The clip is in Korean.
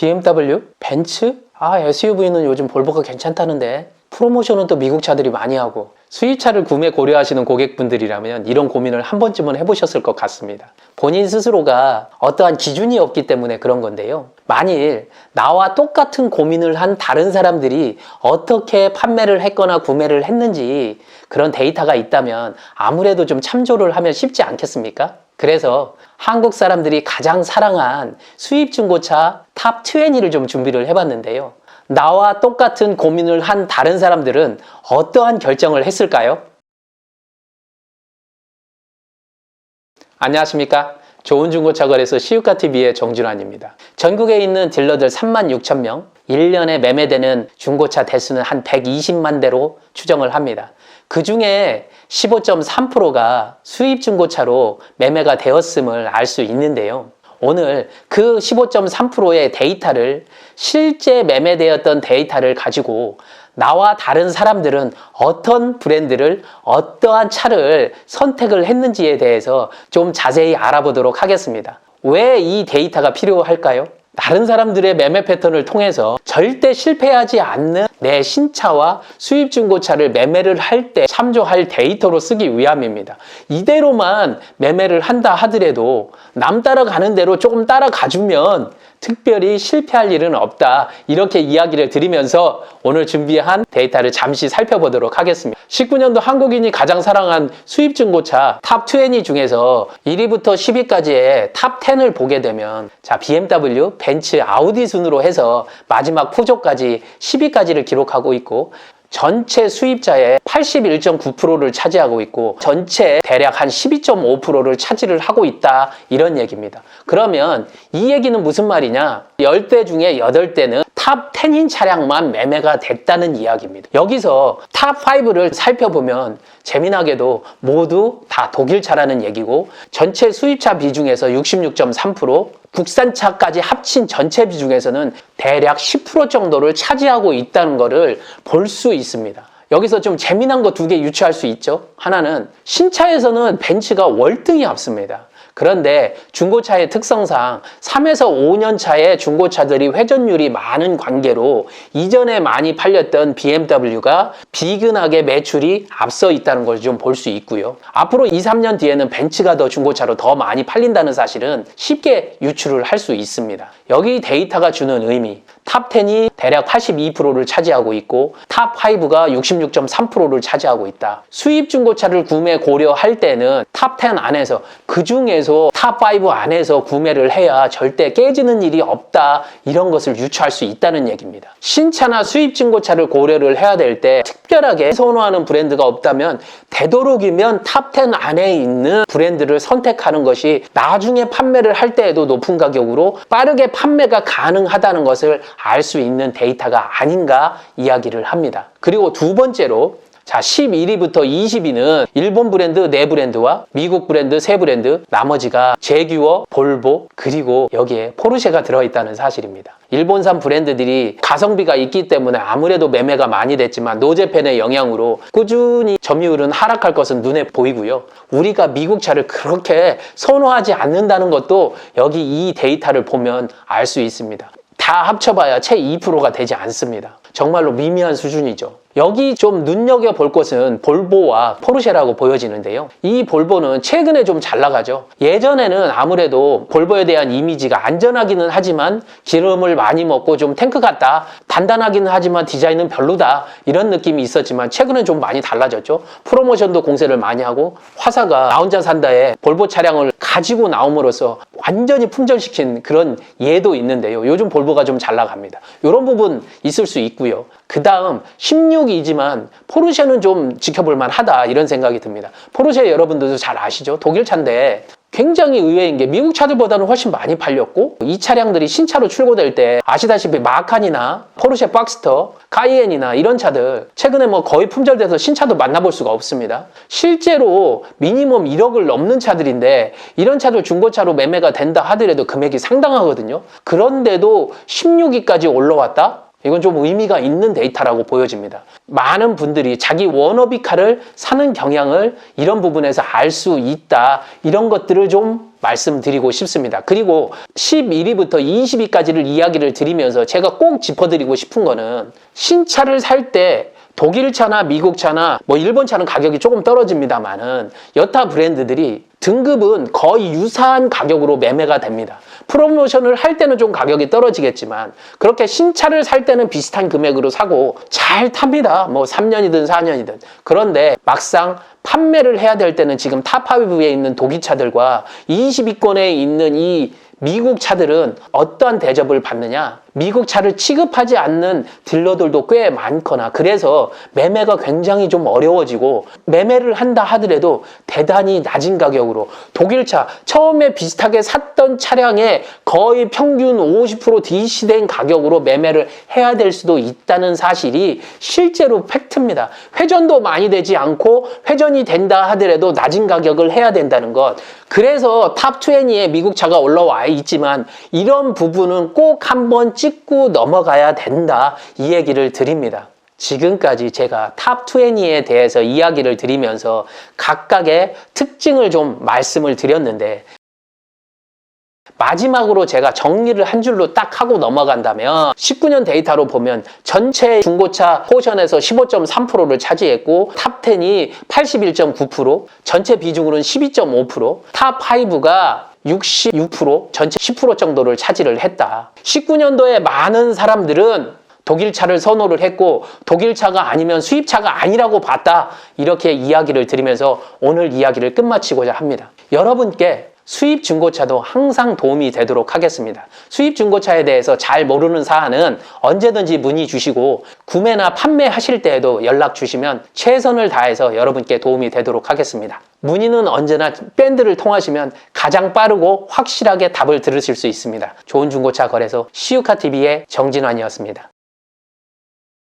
BMW? 벤츠? SUV는 요즘 볼보가 괜찮다는데 프로모션은 또 미국 차들이 많이 하고 수입차를 구매 고려하시는 고객분들이라면 이런 고민을 한 번쯤은 해보셨을 것 같습니다. 본인 스스로가 어떠한 기준이 없기 때문에 그런 건데요. 만일 나와 똑같은 고민을 한 다른 사람들이 어떻게 판매를 했거나 구매를 했는지 그런 데이터가 있다면 아무래도 좀 참조를 하면 쉽지 않겠습니까? 그래서 한국 사람들이 가장 사랑한 수입 중고차 탑 20를 좀 준비를 해봤는데요. 나와 똑같은 고민을 한 다른 사람들은 어떠한 결정을 했을까요? 안녕하십니까? 좋은 중고차 거래소 시우카TV의 정준환입니다. 전국에 있는 딜러들 36,000명, 1년에 매매되는 중고차 대수는 한 120만 대로 추정을 합니다. 그 중에 15.3%가 수입 중고차로 매매가 되었음을 알 수 있는데요. 오늘 그 15.3%의 데이터를 실제 매매되었던 데이터를 가지고 나와 다른 사람들은 어떤 브랜드를 어떠한 차를 선택을 했는지에 대해서 좀 자세히 알아보도록 하겠습니다. 왜 이 데이터가 필요할까요? 다른 사람들의 매매 패턴을 통해서 절대 실패하지 않는 내 신차와 수입 중고차를 매매를 할 때 참조할 데이터로 쓰기 위함입니다. 이대로만 매매를 한다 하더라도 남 따라가는 대로 조금 따라가주면 특별히 실패할 일은 없다. 이렇게 이야기를 드리면서 오늘 준비한 데이터를 잠시 살펴보도록 하겠습니다. 19년도 한국인이 가장 사랑한 수입 중고차 탑 20 중에서 1위부터 10위까지의 탑 10을 보게 되면 BMW, 벤츠, 아우디 순으로 해서 마지막 푸조까지 10위까지를 기록하고 있고 전체 수입자의 81.9%를 차지하고 있고 전체 대략 한 12.5%를 차지를 하고 있다 이런 얘기입니다. 그러면 이 얘기는 무슨 말이냐? 10대 중에 8대는 탑 10인 차량만 매매가 됐다는 이야기입니다. 여기서 탑 5를 살펴보면 재미나게도 모두 다 독일차라는 얘기고 전체 수입차 비중에서 66.3%, 국산차까지 합친 전체 비중에서는 대략 10% 정도를 차지하고 있다는 것을 볼 수 있습니다. 여기서 좀 재미난 거 두 개 유추할 수 있죠. 하나는 신차에서는 벤츠가 월등히 앞섭니다. 그런데 중고차의 특성상 3에서 5년 차의 중고차들이 회전율이 많은 관계로 이전에 많이 팔렸던 BMW가 비근하게 매출이 앞서 있다는 걸 좀 볼 수 있고요. 앞으로 2, 3년 뒤에는 벤츠가 더 중고차로 더 많이 팔린다는 사실은 쉽게 유추를 할 수 있습니다. 여기 데이터가 주는 의미, 탑 10이 대략 82%를 차지하고 있고 탑 5가 66.3%를 차지하고 있다. 수입 중고차를 구매 고려할 때는 탑 10 안에서 그 중에서 탑 5 안에서 구매를 해야 절대 깨지는 일이 없다. 이런 것을 유추할 수 있다는 얘기입니다. 신차나 수입 중고차를 고려를 해야 될 때 특별하게 선호하는 브랜드가 없다면 되도록이면 탑 10 안에 있는 브랜드를 선택하는 것이 나중에 판매를 할 때에도 높은 가격으로 빠르게 판매가 가능하다는 것을 알 수 있는 데이터가 아닌가 이야기를 합니다. 그리고 두 번째로 11위부터 20위는 일본 브랜드 4브랜드와 미국 브랜드 3브랜드, 나머지가 제규어, 볼보, 그리고 여기에 포르쉐가 들어있다는 사실입니다. 일본산 브랜드들이 가성비가 있기 때문에 아무래도 매매가 많이 됐지만 노제팬의 영향으로 꾸준히 점유율은 하락할 것은 눈에 보이고요. 우리가 미국 차를 그렇게 선호하지 않는다는 것도 여기 이 데이터를 보면 알 수 있습니다. 다 합쳐봐야 채 2%가 되지 않습니다. 정말로 미미한 수준이죠. 여기 좀 눈여겨볼 것은 볼보와 포르쉐라고 보여지는데요. 이 볼보는 최근에 좀 잘 나가죠. 예전에는 아무래도 볼보에 대한 이미지가 안전하기는 하지만 기름을 많이 먹고 좀 탱크 같다. 단단하기는 하지만 디자인은 별로다. 이런 느낌이 있었지만 최근에 좀 많이 달라졌죠. 프로모션도 공세를 많이 하고 화사가 나 혼자 산다에 볼보 차량을 가지고 나옴으로써 완전히 품절시킨 그런 예도 있는데요. 요즘 볼보가 좀 잘 나갑니다. 이런 부분 있을 수 있고요. 그 다음 16이지만 포르쉐는 좀 지켜볼 만하다 이런 생각이 듭니다. 포르쉐 여러분들도 잘 아시죠? 독일 차인데 굉장히 의외인 게 미국 차들보다는 훨씬 많이 팔렸고 이 차량들이 신차로 출고될 때 아시다시피 마칸이나 포르쉐 박스터, 카이엔이나 이런 차들 최근에 뭐 거의 품절돼서 신차도 만나볼 수가 없습니다. 실제로 미니멈 1억을 넘는 차들인데 이런 차들 중고차로 매매가 된다 하더라도 금액이 상당하거든요. 그런데도 16위까지 올라왔다? 이건 좀 의미가 있는 데이터라고 보여집니다. 많은 분들이 자기 워너비카를 사는 경향을 이런 부분에서 알 수 있다. 이런 것들을 좀 말씀드리고 싶습니다. 그리고 11위부터 20위까지를 이야기를 드리면서 제가 꼭 짚어드리고 싶은 거는 신차를 살 때 독일 차나 미국 차나 뭐 일본 차는 가격이 조금 떨어집니다만은 여타 브랜드들이 등급은 거의 유사한 가격으로 매매가 됩니다. 프로모션을 할 때는 좀 가격이 떨어지겠지만 그렇게 신차를 살 때는 비슷한 금액으로 사고 잘 탑니다. 뭐 3년이든 4년이든. 그런데 막상 판매를 해야 될 때는 지금 탑5에 있는 독일 차들과 20위권에 있는 이 미국 차들은 어떠한 대접을 받느냐? 미국 차를 취급하지 않는 딜러들도 꽤 많거나 그래서 매매가 굉장히 좀 어려워지고 매매를 한다 하더라도 대단히 낮은 가격으로 독일차 처음에 비슷하게 샀던 차량의 거의 평균 50% DC된 가격으로 매매를 해야 될 수도 있다는 사실이 실제로 팩트입니다. 회전도 많이 되지 않고 회전이 된다 하더라도 낮은 가격을 해야 된다는 것. 그래서 탑20에 미국 차가 올라와 있지만 이런 부분은 꼭 한번 찍고 넘어가야 된다. 이 얘기를 드립니다. 지금까지 제가 탑20에 대해서 이야기를 드리면서 각각의 특징을 좀 말씀을 드렸는데 마지막으로 제가 정리를 한 줄로 딱 하고 넘어간다면 19년 데이터로 보면 전체 중고차 포션에서 15.3%를 차지했고 탑10이 81.9%, 전체 비중으로는 12.5%, 탑5가 66%, 전체 10% 정도를 차지를 했다. 19년도에 많은 사람들은 독일차를 선호를 했고 독일차가 아니면 수입차가 아니라고 봤다. 이렇게 이야기를 드리면서 오늘 이야기를 끝마치고자 합니다. 여러분께 수입 중고차도 항상 도움이 되도록 하겠습니다. 수입 중고차에 대해서 잘 모르는 사안은 언제든지 문의 주시고 구매나 판매하실 때에도 연락 주시면 최선을 다해서 여러분께 도움이 되도록 하겠습니다. 문의는 언제나 밴드를 통하시면 가장 빠르고 확실하게 답을 들으실 수 있습니다. 좋은 중고차 거래소 시우카TV의 정진환이었습니다.